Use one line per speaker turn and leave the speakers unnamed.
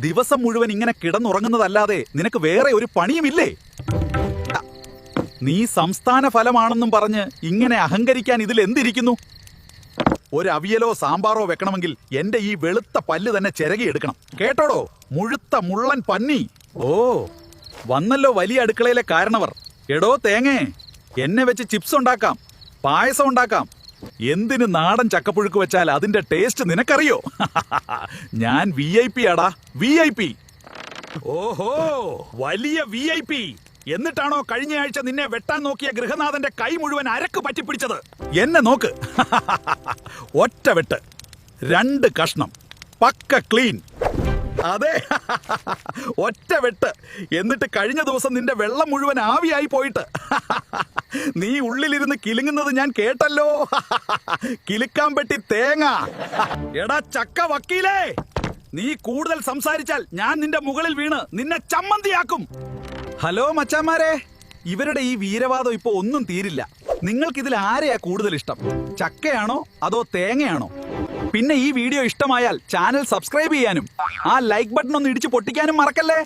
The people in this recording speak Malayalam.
ദിവസം മുഴുവൻ ഇങ്ങനെ കിടന്നുറങ്ങുന്നതല്ലാതെ നിനക്ക് വേറെ ഒരു പണിയുമില്ലേ? നീ സംസ്ഥാന ഫലമാണെന്നും പറഞ്ഞ് ഇങ്ങനെ അഹങ്കരിക്കാൻ ഇതിൽ എന്തിരിക്കുന്നു? ഒരു അവിയലോ സാമ്പാറോ വെക്കണമെങ്കിൽ എന്റെ ഈ വെളുത്ത പല്ല് തന്നെ ചിരകിയെടുക്കണം. കേട്ടോടോ, മുഴുത്ത മുള്ളൻ പന്നി. ഓ, വന്നല്ലോ വലിയ അടുക്കളയിലെ കാരണവർ. എടോ തേങ്ങേ, എന്നെ വെച്ച് ചിപ്സ് ഉണ്ടാക്കാം, പായസം ഉണ്ടാക്കാം. എന്തിന് നാടൻ ചക്കപ്പുഴുക്ക് വെച്ചാൽ അതിന്റെ ടേസ്റ്റ് നിനക്കറിയോ? ഞാൻ VIP ആടാ, VIP. ഓഹോ, വലിയ VIP. എന്നിട്ടാണോ കഴിഞ്ഞ ആഴ്ച നിന്നെ വെട്ടാൻ നോക്കിയ ഗൃഹനാഥന്റെ കൈ മുഴുവൻ അരക്ക് പറ്റിപ്പിടിച്ചത്? എന്നെ നോക്ക്. ഒറ്റ വെട്ട്, 2 കഷ്ണം, പക്ക ക്ലീൻ. അതെ, ഒറ്റ വെട്ട്. എന്നിട്ട് കഴിഞ്ഞ ദിവസം നിന്റെ വെള്ളം മുഴുവൻ ആവിയായി പോയിട്ട് നീ ഉള്ളിലിരുന്ന് കിലുങ്ങുന്നത് ഞാൻ കേട്ടല്ലോ. കിലുക്കാൻ പെട്ടി തേങ്ങ. എടാ ചക്ക വക്കീലേ, നീ കൂടുതൽ സംസാരിച്ചാൽ ഞാൻ നിന്റെ മുകളിൽ വീണ് നിന്നെ ചമ്മന്തിയാക്കും. ഹലോ മച്ചാന്മാരെ, ഇവരുടെ ഈ വീരവാദം ഇപ്പൊ ഒന്നും തീരില്ല. നിങ്ങൾക്കിതിൽ ആരെയാ കൂടുതൽ ഇഷ്ടം? ചക്കയാണോ അതോ തേങ്ങയാണോ? പിന്നെ ഈ വീഡിയോ ഇഷ്ടമായാൽ ചാനൽ സബ്സ്ക്രൈബ് ചെയ്യാനും ആ ലൈക്ക് ബട്ടൺ ഒന്ന് ഇടിച്ചു പൊട്ടിക്കാനും മറക്കല്ലേ.